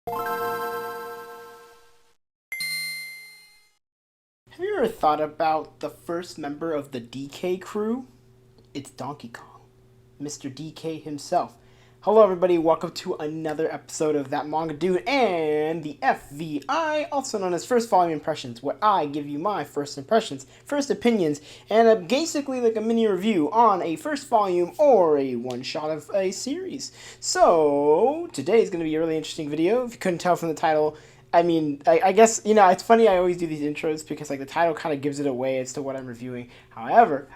Have you ever thought about the first member of the DK crew? It's Donkey Kong, Mr. DK himself. Hello, everybody. Welcome to another episode of That Manga Dude and the FVI, also known as First Volume Impressions, where I give you my first impressions, first opinions, and basically like a mini review on a first volume or a one-shot of a series. So, today is going to be a really interesting video. If you couldn't tell from the title, I guess, it's funny I always do these intros because, like, the title kind of gives it away as to what I'm reviewing. However,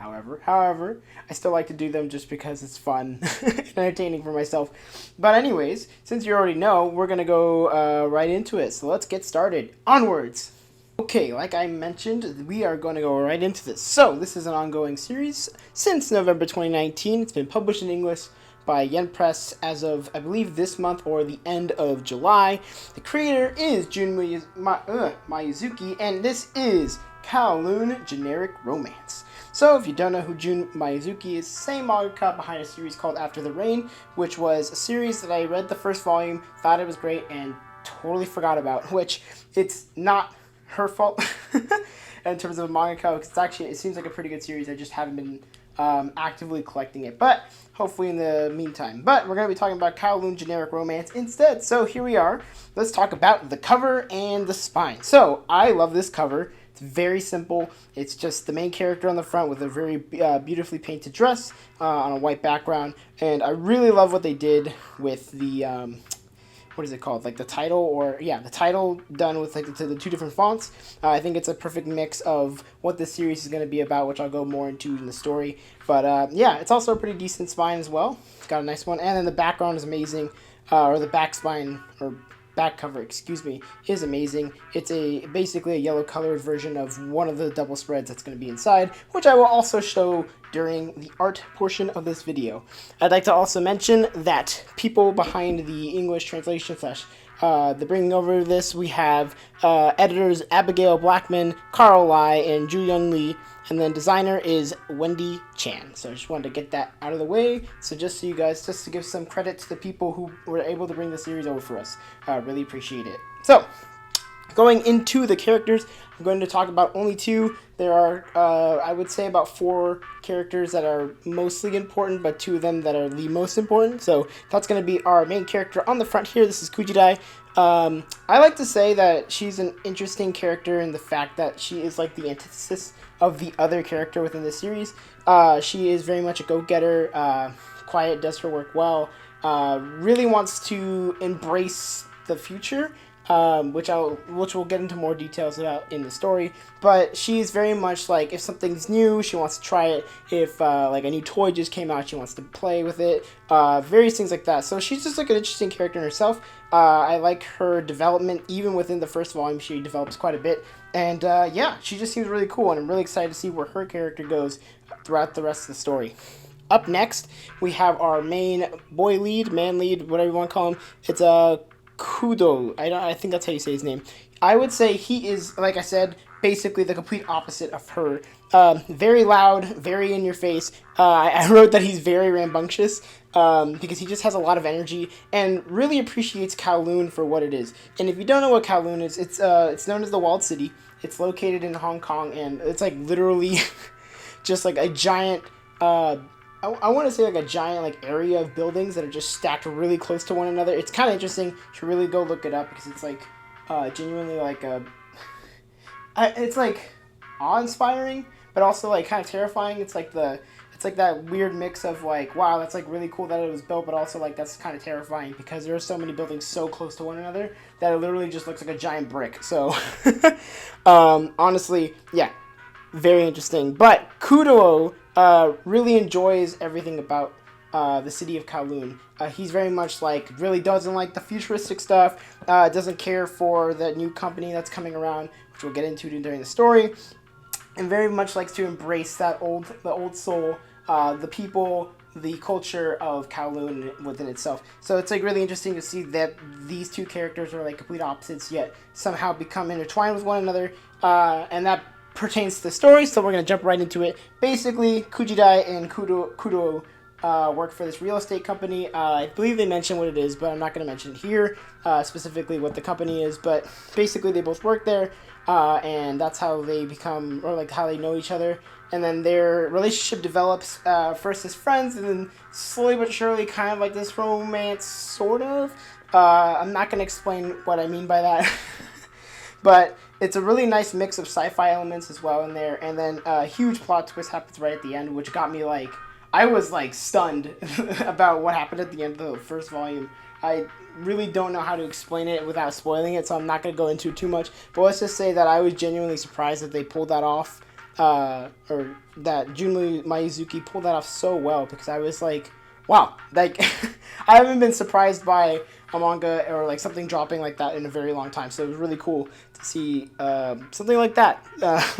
I still like to do them just because it's fun and entertaining for myself. But anyways, since you already know, we're going to go right into it. So let's get started. Onwards! Okay, like I mentioned, we are going to go right into this. So, this is an ongoing series since November 2019. It's been published in English by Yen Press as of, I believe, this month or the end of July. The creator is Jun Mayuzuki, and this is Kowloon Generic Romance. So, if you don't know who Jun Mayuzuki is, same mangaka behind a series called After the Rain, which was a series that I read the first volume, thought it was great, and totally forgot about, which it's not her fault in terms of a mangaka, because it seems like a pretty good series. I just haven't been actively collecting it, but hopefully in the meantime. But we're going to be talking about Kowloon Generic Romance instead. So here we are. Let's talk about the cover and the spine. So I love this cover. It's very simple. It's just the main character on the front with a very beautifully painted dress on a white background. And I really love what they did with the what is it called? Like the title, or the title done with like the two different fonts. I think it's a perfect mix of what this series is going to be about, which I'll go more into in the story. But it's also a pretty decent spine as well. It's got a nice one, and then the background is amazing, or the back spine or back cover, excuse me, is amazing. It's basically a yellow colored version of one of the double spreads that's going to be inside, which I will also show during the art portion of this video. I'd like to also mention that people behind the English translation slash the bringing over this, we have editors Abigail Blackman, Carl Lai, and Ju Young Lee, and then designer is Wendy Chan. So I just wanted to get that out of the way. So just so you guys, just to give some credit to the people who were able to bring the series over for us. Really appreciate it. So, going into the characters, I'm going to talk about only two. There are, I would say, about 4 characters that are mostly important, but 2 of them that are the most important. So that's going to be our main character on the front here. This is Kujidai. I like to say that she's an interesting character in the fact that she is like the antithesis of the other character within the series. She is very much a go-getter, quiet, does her work well, really wants to embrace the future, which we'll get into more details about in the story. But she's very much like, if something's new, she wants to try it. If like a new toy just came out, she wants to play with it. Various things like that. So she's just like an interesting character in herself. I like her development. Even within the first volume, she develops quite a bit. And she just seems really cool, and I'm really excited to see where her character goes throughout the rest of the story. Up next, we have our main man lead, whatever you want to call him. It's Kudo. I think that's how you say his name. I would say he is, like I said, basically the complete opposite of her. Very loud, very in your face. I wrote that he's very rambunctious because he just has a lot of energy and really appreciates Kowloon for what it is. And if you don't know what Kowloon is, it's known as the Walled City. It's located in Hong Kong, and it's like literally just like a giant. I want to say like a giant like area of buildings that are just stacked really close to one another. It's kind of interesting. You should really go look it up because it's like genuinely like it's like awe-inspiring, but also like kind of terrifying. It's like that weird mix of like, wow, that's like really cool that it was built, but also like that's kind of terrifying because there are so many buildings so close to one another that it literally just looks like a giant brick. So honestly, yeah, very interesting. But Kudo really enjoys everything about the city of Kowloon. He's very much like, really doesn't like the futuristic stuff, doesn't care for the new company that's coming around, which we'll get into during the story, and very much likes to embrace the old soul, the people, the culture of Kowloon within itself. So it's like really interesting to see that these two characters are like complete opposites, yet somehow become intertwined with one another, and that pertains to the story, so we're going to jump right into it. Basically, Kujidai and Kudo work for this real estate company. I believe they mentioned what it is, but I'm not going to mention here specifically what the company is. But basically, they both work there, and that's how they become, or like how they know each other. And then their relationship develops first as friends, and then slowly but surely, kind of like this romance, sort of. I'm not going to explain what I mean by that. But it's a really nice mix of sci-fi elements as well in there, and then a huge plot twist happens right at the end, which got me like, I was like stunned about what happened at the end of the first volume. I really don't know how to explain it without spoiling it, so I'm not going to go into it too much. But let's just say that I was genuinely surprised that they pulled that off, or that Junmai Maizuki pulled that off so well, because I was like, wow, like I haven't been surprised by a manga or like something dropping like that in a very long time. So it was really cool to see something like that,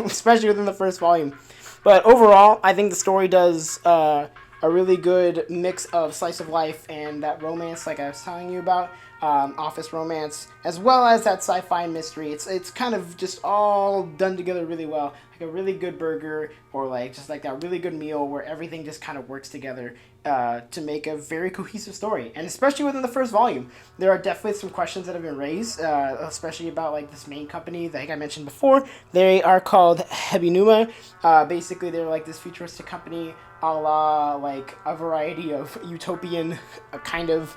especially within the first volume. But overall, I think the story does a really good mix of slice of life and that romance, like I was telling you about, office romance, as well as that sci-fi mystery. It's kind of just all done together really well, like a really good burger, or like just like that really good meal where everything just kind of works together to make a very cohesive story. And especially within the first volume, there are definitely some questions that have been raised, especially about like this main company that, like I mentioned before. They are called Hebinuma. Basically, they're like this futuristic company, a la like a variety of utopian kind of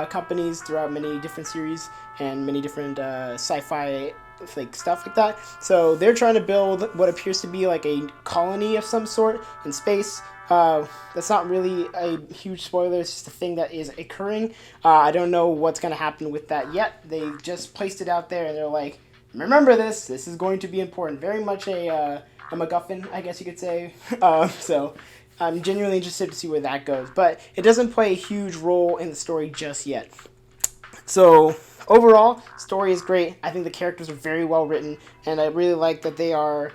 companies throughout many different series and many different sci-fi like stuff like that. So they're trying to build what appears to be like a colony of some sort in space. That's not really a huge spoiler. It's just a thing that is occurring. I don't know what's going to happen with that yet. They just placed it out there, and they're like, remember this. This is going to be important. Very much a MacGuffin, I guess you could say. So I'm genuinely interested to see where that goes. But it doesn't play a huge role in the story just yet. So overall, story is great. I think the characters are very well written, and I really like that they are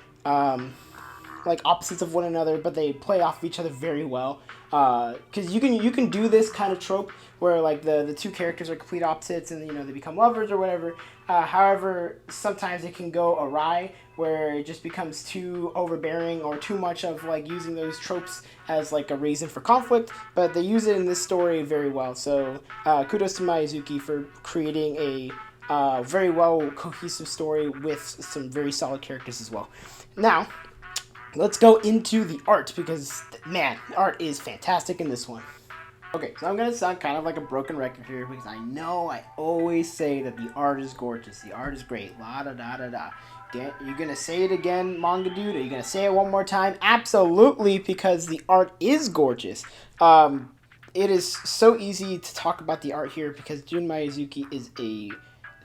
like opposites of one another, but they play off of each other very well. Because you can do this kind of trope where like the two characters are complete opposites, and they become lovers or whatever. However, sometimes it can go awry where it just becomes too overbearing or too much of like using those tropes as like a reason for conflict. But they use it in this story very well. So kudos to Maizuki for creating a very well cohesive story with some very solid characters as well. Now, let's go into the art, because, man, the art is fantastic in this one. Okay, so I'm going to sound kind of like a broken record here, because I know I always say that the art is gorgeous, the art is great, la-da-da-da-da. You're going to say it again, manga dude? Are you going to say it one more time? Absolutely, because the art is gorgeous. It is so easy to talk about the art here, because Junmai Maizuki is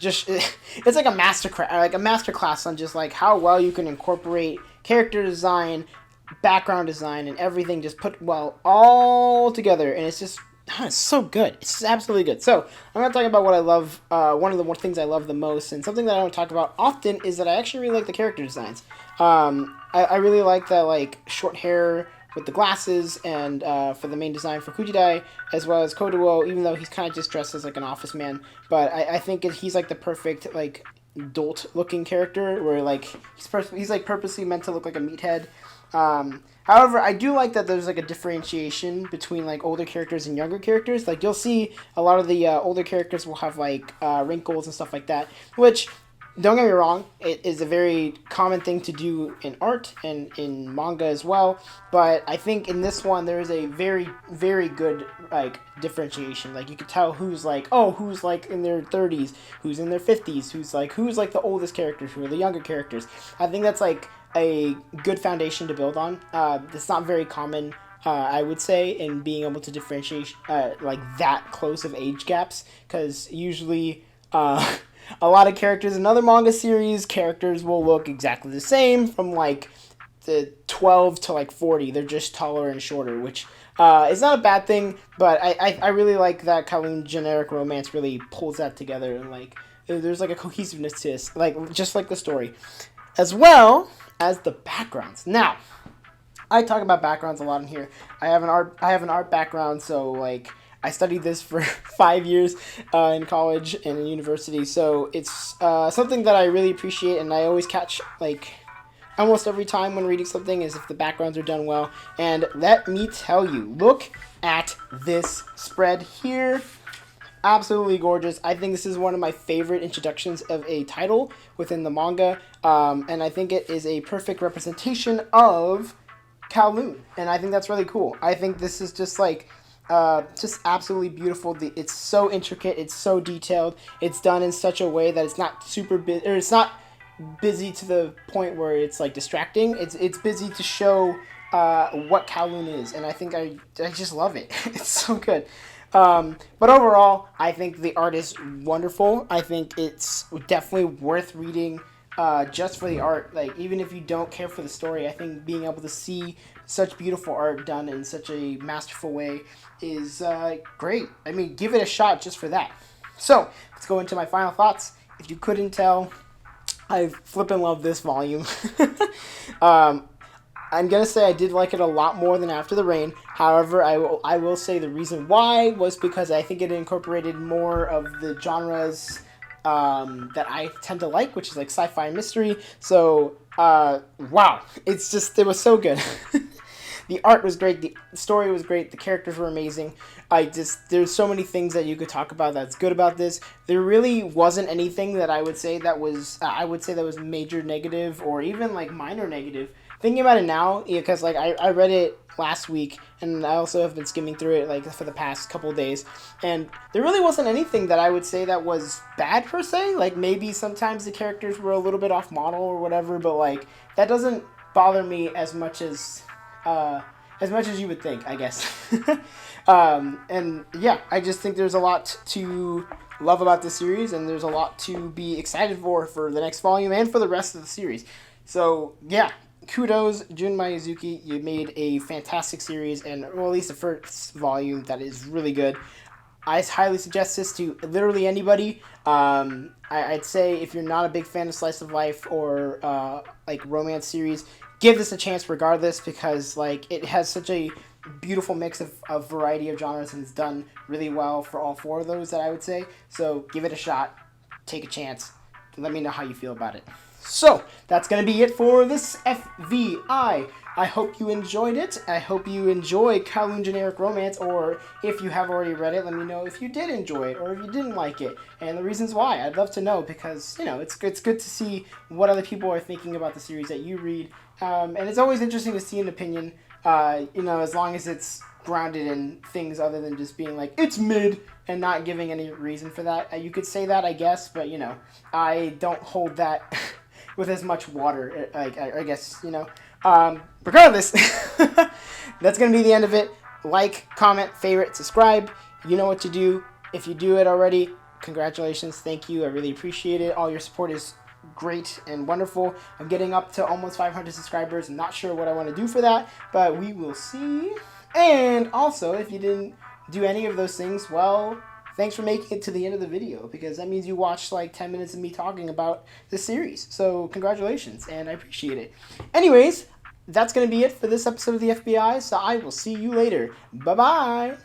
it's like a masterclass on just like how well you can incorporate character design, background design, and everything just put well all together, and it's just it's so good. It's just absolutely good. So I'm going to talk about what I love. One of the things I love the most, and something that I don't talk about often, is that I actually really like the character designs. I really like the like short hair with the glasses, and for the main design for Kujidai, as well as Kodowo, even though he's kind of just dressed as like an office man. But I think he's like the perfect like dolt looking character, where like he's like purposely meant to look like a meathead. However, I do like that there's like a differentiation between like older characters and younger characters. Like you'll see a lot of the older characters will have like wrinkles and stuff like that, which, don't get me wrong, it is a very common thing to do in art and in manga as well. But I think in this one there is a very, very good like differentiation. Like you could tell who's like in their 30s, who's in their 50s, who's like the oldest characters, who are the younger characters. I think that's like a good foundation to build on. It's not very common, I would say, in being able to differentiate like that close of age gaps, because usually a lot of characters in other manga series, characters will look exactly the same from like the 12 to like 40. They're just taller and shorter, which is not a bad thing, but I really like that Kowloon Generic Romance really pulls that together, and like there's like a cohesiveness to this, like just like the story, as well as the backgrounds. Now, I talk about backgrounds a lot in here. I have an art background, so like I studied this for 5 years in college and in university, so it's something that I really appreciate, and I always catch like almost every time when reading something is if the backgrounds are done well. And let me tell you, look at this spread here. Absolutely gorgeous. I think this is one of my favorite introductions of a title within the manga, and I think it is a perfect representation of Kowloon, and I think that's really cool. I think this is just absolutely beautiful. It's so intricate, it's so detailed, it's done in such a way that it's not super busy, or it's not busy to the point where it's like distracting. It's busy to show what Kowloon is, and I think I just love it. It's so good. But overall, I think the art is wonderful. I think it's definitely worth reading just for the art. Like, even if you don't care for the story, I think being able to see such beautiful art done in such a masterful way is great. I mean, give it a shot just for that. So, let's go into my final thoughts. If you couldn't tell, I flippin' love this volume. I'm going to say I did like it a lot more than After the Rain. However, I will say the reason why was because I think it incorporated more of the genres that I tend to like, which is like sci-fi and mystery. So, wow. It was so good. The art was great. The story was great. The characters were amazing. There's so many things that you could talk about that's good about this. There really wasn't anything that I would say that was major negative or even like minor negative. Thinking about it now, because like I read it last week, and I also have been skimming through it like for the past couple of days, and there really wasn't anything that I would say that was bad per se. Like, maybe sometimes the characters were a little bit off model or whatever, but like that doesn't bother me as much as you would think, I guess. And yeah, I just think there's a lot to love about this series, and there's a lot to be excited for the next volume and for the rest of the series. So yeah, kudos, Jun Maizuki. You made a fantastic series, and well, at least the first volume that is really good. I highly suggest this to literally anybody. I'd say if you're not a big fan of slice of life or like romance series, give this a chance regardless, because like it has such a beautiful mix of variety of genres, and it's done really well for all four of those that I would say. So give it a shot, take a chance, and let me know how you feel about it. So, that's going to be it for this FVI. I hope you enjoyed it. I hope you enjoy Kowloon Generic Romance, or if you have already read it, let me know if you did enjoy it or if you didn't like it, and the reasons why. I'd love to know, because, you know, it's good to see what other people are thinking about the series that you read, and it's always interesting to see an opinion, you know, as long as it's grounded in things other than just being like, it's mid, and not giving any reason for that. You could say that, I guess, but, you know, I don't hold that with as much water, I guess, you know. Regardless, that's going to be the end of it. Like, comment, favorite, subscribe. You know what to do. If you do it already, congratulations. Thank you. I really appreciate it. All your support is great and wonderful. I'm getting up to almost 500 subscribers. I'm not sure what I want to do for that, but we will see. And also, if you didn't do any of those things, well, thanks for making it to the end of the video, because that means you watched like 10 minutes of me talking about this series. So congratulations, and I appreciate it. Anyways, that's going to be it for this episode of the FBI, so I will see you later. Bye-bye!